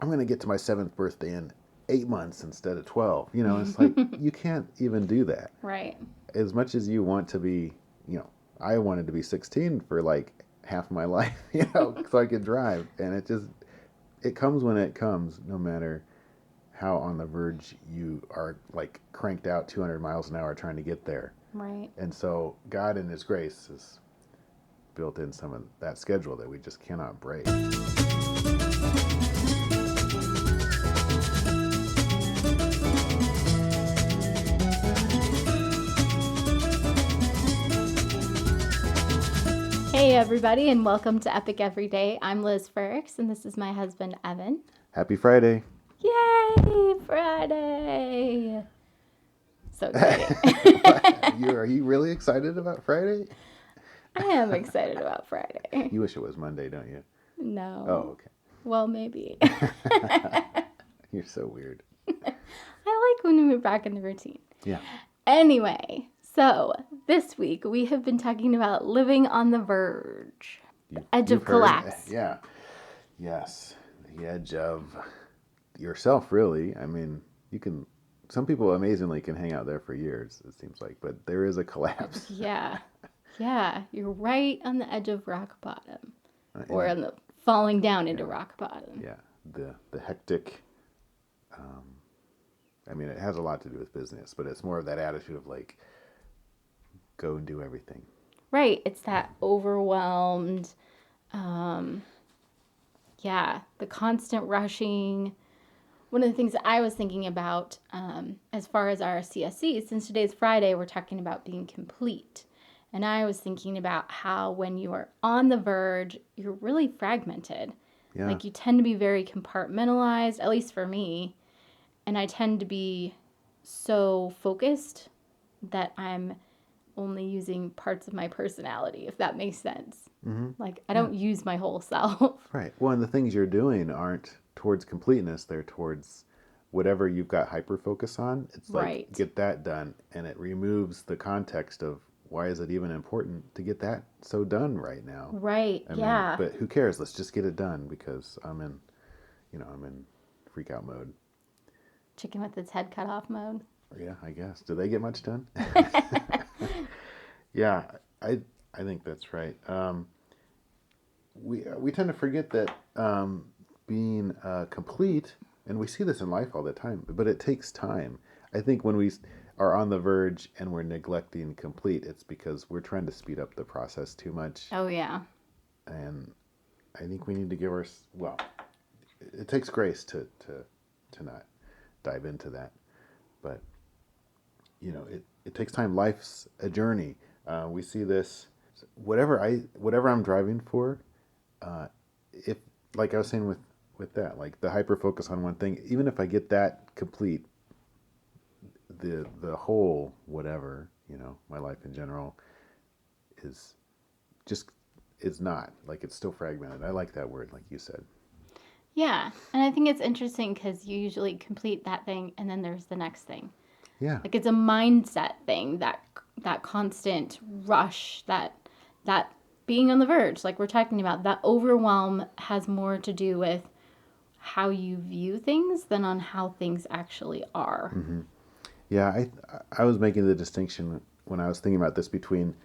I'm going to get to my 7th birthday in 8 months instead of 12. It's like you can't even do that. Right. As much as you want to be, I wanted to be 16 for like half my life, so I could drive. And it comes when it comes, no matter how on the verge you are, like cranked out 200 miles an hour trying to get there. Right. And so God in His grace has built in some of that schedule that we just cannot break. Hey, everybody, and welcome to Epic Everyday. I'm Liz Frerichs, and this is my husband, Evan. Happy Friday. Yay, Friday. So exciting. Are you really excited about Friday? I am excited about Friday. You wish it was Monday, don't you? No. Oh, okay. Well, maybe. You're so weird. I like when we're back in the routine. Yeah. Anyway, so this week we have been talking about living on the verge, the edge of collapse. Yeah. Yes. The edge of yourself, really. I mean, some people amazingly can hang out there for years, it seems like, but there is a collapse. Yeah. Yeah. You're right on the edge of rock bottom. Or on the falling down into rock bottom. Yeah. The hectic, I mean, it has a lot to do with business, but it's more of that attitude of like, go and do everything. Right. It's that overwhelmed, the constant rushing. One of the things that I was thinking about as far as our CSC, since today's Friday, we're talking about being complete. And I was thinking about how when you are on the verge, you're really fragmented. Yeah. Like you tend to be very compartmentalized, at least for me. And I tend to be so focused that I'm only using parts of my personality, if that makes sense. Mm-hmm. Like I don't use my whole self. Right. Well, and the things you're doing aren't towards completeness. They're towards whatever you've got hyper focus on. It's like, Right. Get that done. And it removes the context of why is it even important to get that so done right now? Right. I mean, but who cares? Let's just get it done because I'm in freak out mode. Chicken with its head cut off mode. Yeah, I guess. Do they get much done? Yeah, I think that's right. We tend to forget that being complete, and we see this in life all the time, but it takes time. I think when we are on the verge and we're neglecting complete, it's because we're trying to speed up the process too much. Oh, yeah. And I think we need to give it takes grace to not dive into that. But, it takes time. Life's a journey. We see this, whatever I'm driving for, if, like I was saying with that, like the hyper focus on one thing, even if I get that complete, the whole whatever, my life in general is not, like, it's still fragmented. I like that word, like you said. Yeah, and I think it's interesting because you usually complete that thing and then there's the next thing. Yeah. Like it's a mindset thing, that constant rush, that being on the verge, like we're talking about, that overwhelm has more to do with how you view things than on how things actually are. Mm-hmm. Yeah, I was making the distinction when I was thinking about this between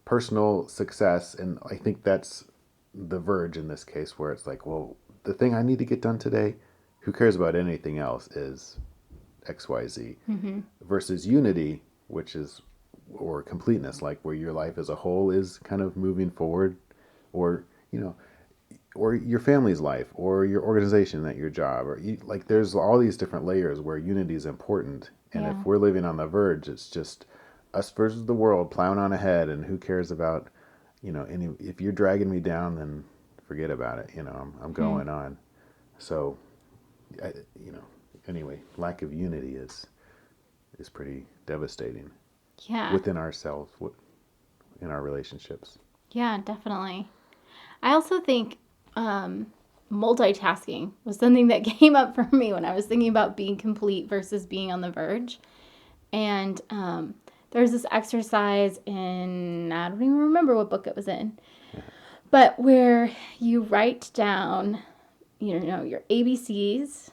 personal success, and I think that's the verge in this case, where it's like, well, the thing I need to get done today, who cares about anything else, is XYZ, versus unity, or completeness, like where your life as a whole is kind of moving forward, or or your family's life, or your organization at your job, or there's all these different layers where unity is important. And if we're living on the verge, it's just us versus the world, plowing on ahead, and who cares about if you're dragging me down, then forget about it. I'm going on. So anyway, lack of unity is pretty devastating. Yeah. Within ourselves, in our relationships. Yeah, definitely. I also think multitasking was something that came up for me when I was thinking about being complete versus being on the verge. And there's this exercise in, I don't even remember what book it was in, but where you write down your ABCs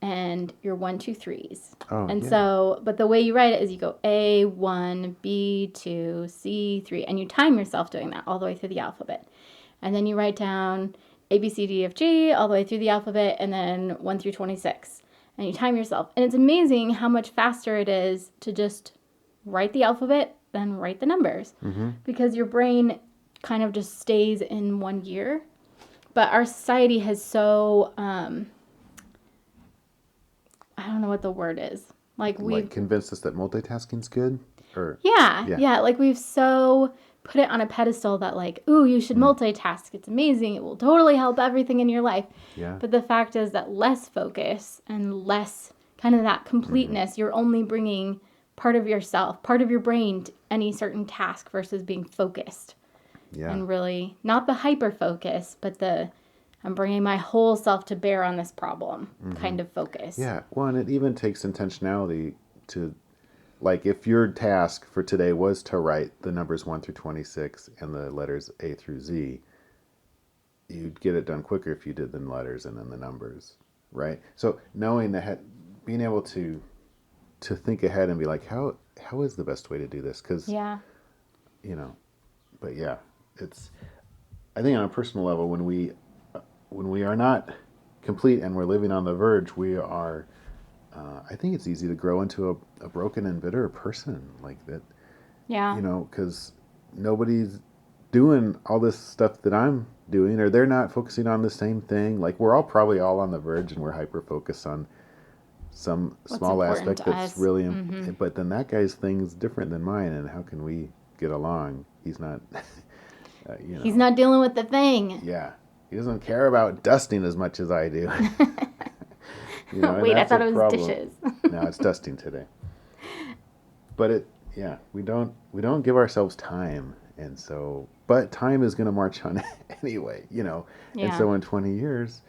and your 1, 2, 3s. Oh, And yeah. so, but the way you write it is you go A1, B2, C3, and you time yourself doing that all the way through the alphabet. And then you write down A, B, C, D, F, G all the way through the alphabet, and then 1 through 26. And you time yourself. And it's amazing how much faster it is to just write the alphabet than write the numbers. Because your brain kind of just stays in one gear. But our society has so, I don't know what the word is. Like we've convinced us that multitasking's good? Or yeah, like we've so put it on a pedestal that like, ooh, you should multitask. It's amazing. It will totally help everything in your life. Yeah. But the fact is that less focus and less kind of that completeness, you're only bringing part of yourself, part of your brain to any certain task versus being focused. Yeah. And really not the hyper focus, but I'm bringing my whole self to bear on this problem kind of focus. Yeah. Well, and it even takes intentionality to, like, if your task for today was to write the numbers 1 through 26 and the letters A through Z, you'd get it done quicker if you did the letters and then the numbers, right? So knowing that, being able to think ahead and be like, how is the best way to do this? Because, Yeah. But yeah, it's, I think on a personal level, when we are not complete and we're living on the verge, we are, I think it's easy to grow into a broken and bitter person like that, Yeah. because nobody's doing all this stuff that I'm doing, or they're not focusing on the same thing. Like, we're all probably all on the verge and we're hyper focused on some small important aspect to that's us. really, but then that guy's thing's different than mine, and how can we get along? He's not, He's not dealing with the thing. yeah, he doesn't care about dusting as much as I do. And Wait, I that's thought a it was problem. dishes. No, it's dusting today. But we don't give ourselves time, and so, but time is going to march on anyway, And Yeah. so in 20 years,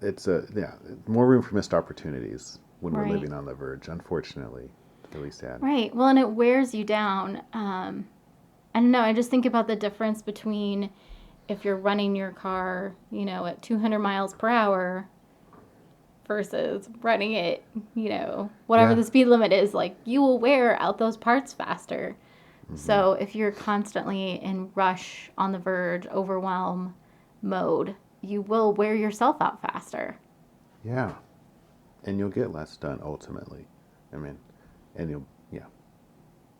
it's more room for missed opportunities when we're Right. living on the verge. Unfortunately, it's really sad. Right. Well, and it wears you down. I don't know. I just think about the difference between if you're running your car, at 200 miles per hour versus running it, whatever Yeah. the speed limit is. Like, you will wear out those parts faster. So if you're constantly in rush, on the verge, overwhelm mode, you will wear yourself out faster. Yeah, and you'll get less done ultimately. I mean, and you'll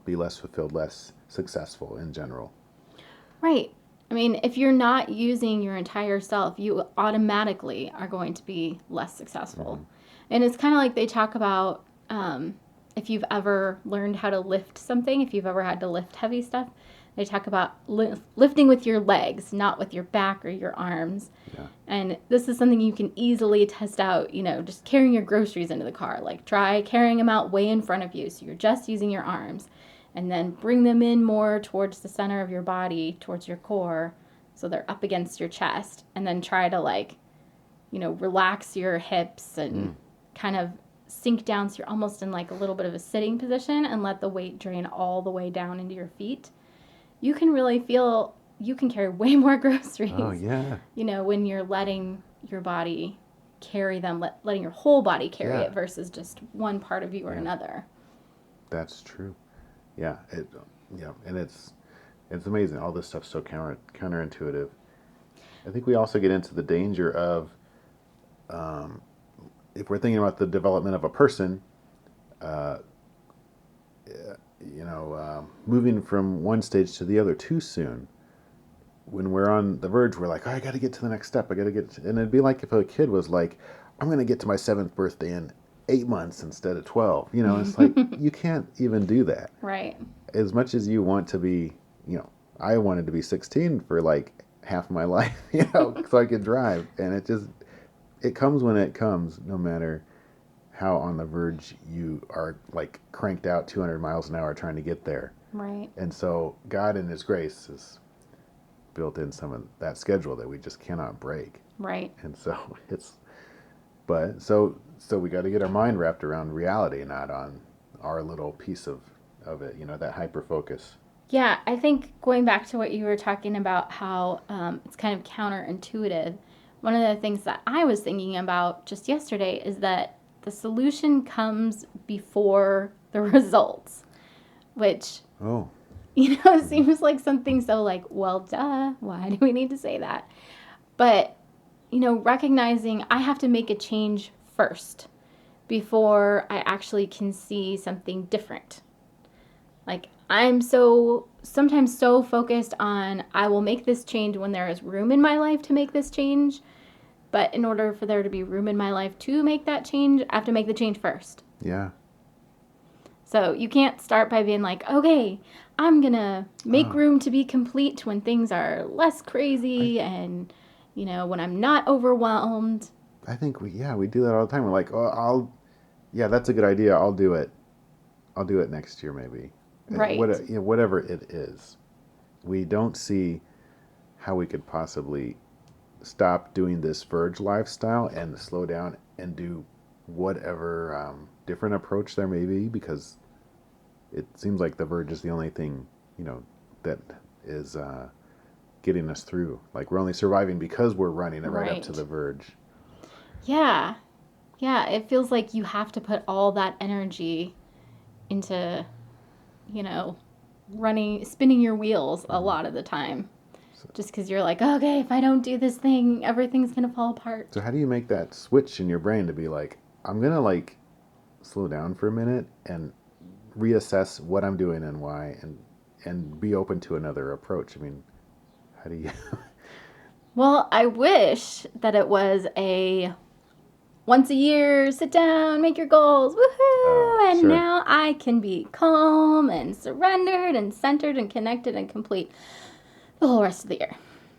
be less fulfilled, less successful in general. Right. I mean, if you're not using your entire self, you automatically are going to be less successful. And it's kind of like they talk about if you've ever learned how to lift something, if you've ever had to lift heavy stuff, they talk about lifting with your legs, not with your back or your arms. Yeah. And this is something you can easily test out, just carrying your groceries into the car. Like, try carrying them out way in front of you, so you're just using your arms. And then bring them in more towards the center of your body, towards your core, so they're up against your chest. And then try to, relax your hips and kind of sink down so you're almost in like a little bit of a sitting position, and let the weight drain all the way down into your feet. You can really feel you can carry way more groceries. Oh, yeah. When you're letting your body carry them, letting your whole body carry it versus just one part of you or another. That's true. Yeah, and it's amazing. All this stuff's so counterintuitive. I think we also get into the danger of, if we're thinking about the development of a person, moving from one stage to the other too soon. When we're on the verge, we're like, oh, I got to get to the next step. And it'd be like if a kid was like, I'm going to get to my 7th birthday in 8 months instead of 12. It's like, you can't even do that. Right. As much as you want to be, I wanted to be 16 for like half my life, so I could drive. And it comes when it comes, no matter how on the verge you are, like, cranked out 200 miles an hour trying to get there. Right. And so God in his grace has built in some of that schedule that we just cannot break. Right. And so so we got to get our mind wrapped around reality, not on our little piece of it, that hyper focus. Yeah, I think going back to what you were talking about, how it's kind of counterintuitive, one of the things that I was thinking about just yesterday is that the solution comes before the results, which, Oh, hmm, seems like something so like, well, duh, why do we need to say that? But, recognizing I have to make a change first before I actually can see something different. Like, I'm sometimes so focused on I will make this change when there is room in my life to make this change. But in order for there to be room in my life to make that change, I have to make the change first. yeah. So you can't start by being like, okay, I'm going to make Oh, room to be complete when things are less I crazy and, when I'm not overwhelmed. I think we do that all the time. We're like, oh, yeah, that's a good idea. I'll do it. I'll do it next year maybe. Right. Whatever it is, we don't see how we could possibly stop doing this Verge lifestyle and slow down and do whatever different approach there may be, because it seems like the Verge is the only thing, that is getting us through. Like, we're only surviving because we're running it right up to Right. the Verge. Yeah. Yeah. It feels like you have to put all that energy into, you know, spinning your wheels a Hmm. lot of the time. So, Just because you're like, okay, if I don't do this thing, everything's going to fall so apart. how do you make that switch in your brain to be like, I'm gonna like slow down for a minute and reassess what I'm doing and why, and be open to another approach? I mean, how do you? Well, I wish that it was a once a year, sit down, make your goals, woohoo! And Sure, now I can be calm and surrendered and centered and connected and complete the whole rest of the year.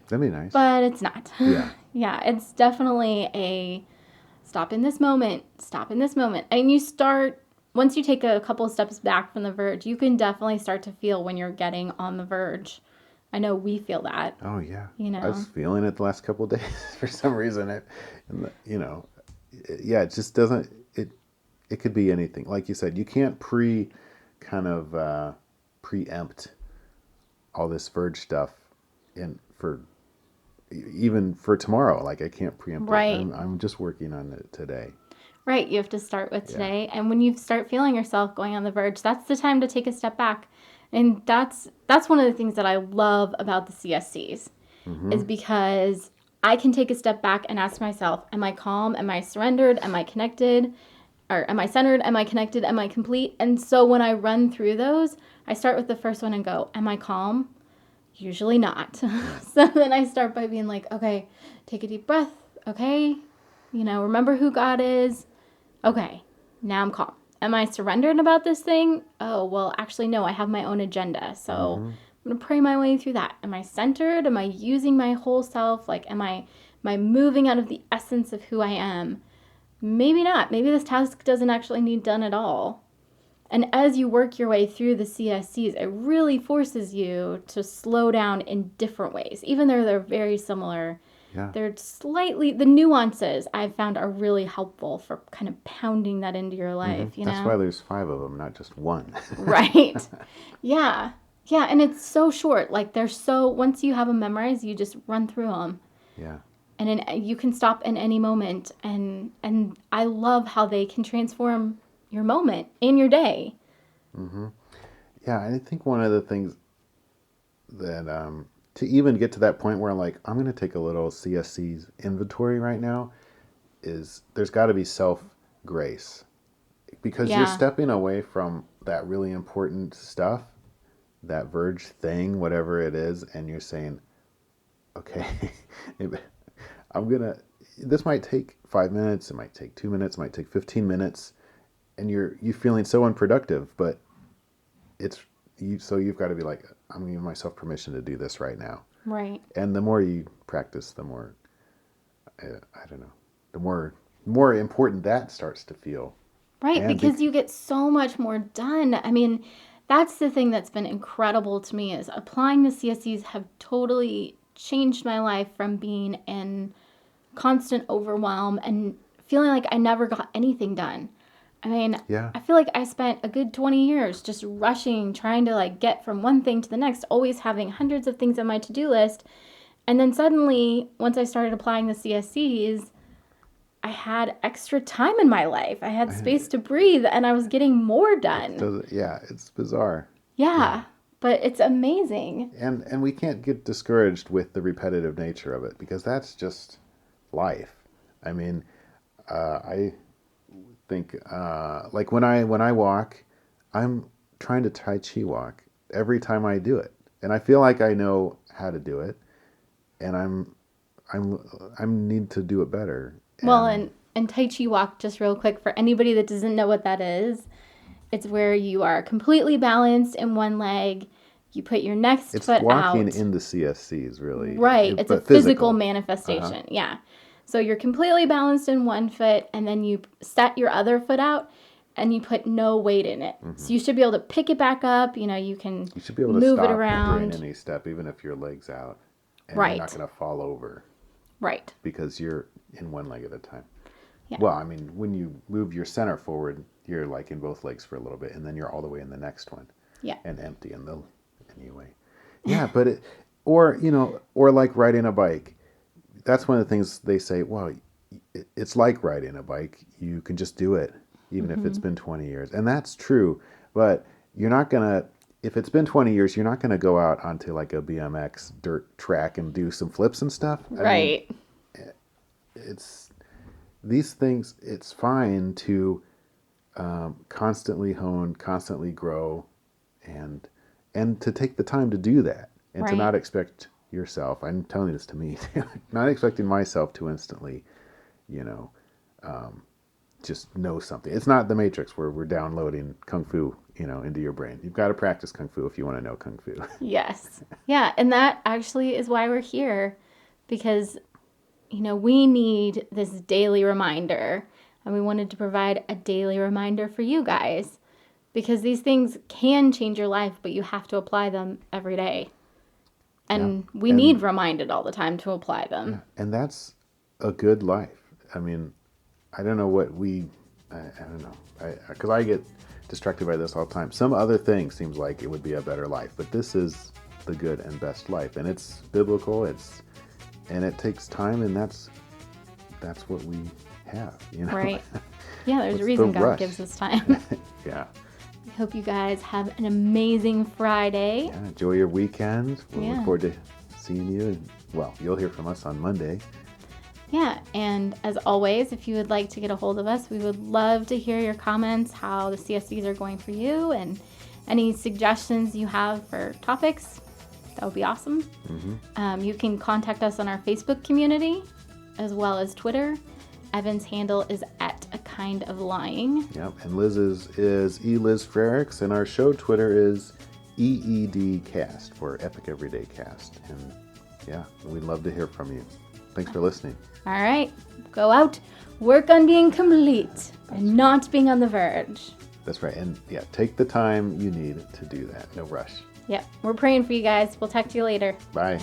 that'd be nice. But it's not. Yeah. Yeah, it's definitely a stop in this moment, stop in this moment. And once you take a couple of steps back from the verge, you can definitely start to feel when you're getting on the verge. I know we feel that, Oh yeah. you I was know. feeling it the last couple of days for some reason. Yeah, it just doesn't. It could be anything. Like you said, you can't kind of preempt all this Verge stuff in for even for tomorrow. Like, I can't preempt it. Right. I'm just working on it today. Right. You have to start with Yeah. today. And when you start feeling yourself going on the verge, that's the time to take a step back. And that's one of the things that I love about the CSCs Mm-hmm. is because I can take a step back and ask myself, am I calm? Am I surrendered? Am I connected? Or am I centered? Am I connected? Am I complete? And so when I run through those, I start with the first one and go, am I calm? Usually not. Yeah. So then I start by being like, okay, take a deep breath. Okay. Remember who God is. Okay. Now I'm calm. Am I surrendered about this thing? Oh, well, actually, no, I have my own agenda. So Mm-hmm. I'm going to pray my way through that. Am I centered? Am I using my whole self? Like, am I moving out of the essence of who I am? Maybe not. Maybe this task doesn't actually need done at all. And as you work your way through the CSCs, it really forces you to slow down in different ways. Even though they're very similar, Yeah. the nuances I've found are really helpful for kind of pounding that into your Mm-hmm. life, That's why there's five of them, not just one. Right. Yeah. Yeah. And it's so short. Like, once you have them memorized, you just run through them. Yeah. You can stop in any moment. And I love how they can transform your moment in your day. Mm-hmm. Yeah. I think one of the things that to even get to that point where I'm like, I'm going to take a little CSC's inventory right now, is there's got to be self grace, because you're Yeah. stepping away from that really important stuff, that Verge thing, whatever it is, and you're saying, okay, I'm gonna. This might take 5 minutes. It might take 2 minutes. It might take 15 minutes, and you feeling so unproductive. But it's you. So you've got to be like, I'm giving myself permission to do this right now. Right. And the more you practice, the more I don't know, the more important that starts to feel. Right, And because you get so much more done. I mean, that's the thing that's been incredible to me is applying the CSCs have totally changed my life from being in constant overwhelm and feeling like I never got anything done. I mean, Yeah. I feel like I spent a good 20 years just rushing, trying to like get from one thing to the next, always having hundreds of things on my to-do list. And then suddenly, once I started applying the CSCs, I had extra time in my life. I had space to breathe and I was getting more done. Yeah, it's bizarre. Yeah, but it's amazing. And we can't get discouraged with the repetitive nature of it because that's just life. I mean, I think like when I walk, I'm trying to Tai Chi walk every time I do it, and I feel like I know how to do it, and I need to do it better. Well, and Tai Chi walk, just real quick, for anybody that doesn't know what that is, it's where you are completely balanced in one leg. You put your next It's foot walking out. in the CSCs, really. Right. It's a but physical manifestation. Uh-huh. Yeah. So you're completely balanced in one foot, and then you set your other foot out, and you put no weight in it. So you should be able to pick it back up. You can You should be able to move it stop around. during any step, even if your leg's out, and Right. you're not going to fall over Right. because you're in one leg at a time. Yeah. Well, I mean, when you move your center forward, you're like in both legs for a little bit, and then you're all the way in the next one. Yeah. And empty in the anyway. Yeah, but or like riding a bike. That's one of the things they say. Well, it's like riding a bike. You can just do it, even if it's been 20 years, and that's true. But you're not gonna. If it's been 20 years, you're not gonna go out onto like a BMX dirt track and do some flips and stuff. Right. I mean, it's these things. It's fine to constantly hone, constantly grow, and to take the time to do that, and to Right. not expect yourself. I'm telling this to me, not expecting myself to instantly, you know, just know something. It's not the Matrix where we're downloading kung fu, into your brain. You've got to practice kung fu if you want to know kung fu. Yes. Yeah. And that actually is why we're here, because, we need this daily reminder. And we wanted to provide a daily reminder for you guys, because these things can change your life, but you have to apply them every day. And we need reminded all the time to apply them. And that's a good life. I mean, I don't know what I don't know. Because I get distracted by this all the time. Some other thing seems like it would be a better life, but this is the good and best life. And it's biblical, and it takes time, and that's what we have, Right. Yeah, there's What's a reason the God rush? gives us time. Yeah. I hope you guys have an amazing Friday. Yeah. Enjoy your weekend. We'll Yeah. look forward to seeing you. And, well, you'll hear from us on Monday. Yeah, and as always, if you would like to get a hold of us, we would love to hear your comments, how the CSCs are going for you, and any suggestions you have for topics. That would be awesome. Mm-hmm. You can contact us on our Facebook community as well as Twitter. Evan's handle is @akindoflying. Yep. And Liz's is Liz Frerichs, and our show Twitter is EEDcast for Epic Everyday Cast. And yeah, we'd love to hear from you. Thanks for listening. All right, go out, work on being complete and not being on the verge. That's right. And yeah, take the time you need to do that. No rush. Yep, we're praying for you guys. We'll talk to you later. Bye.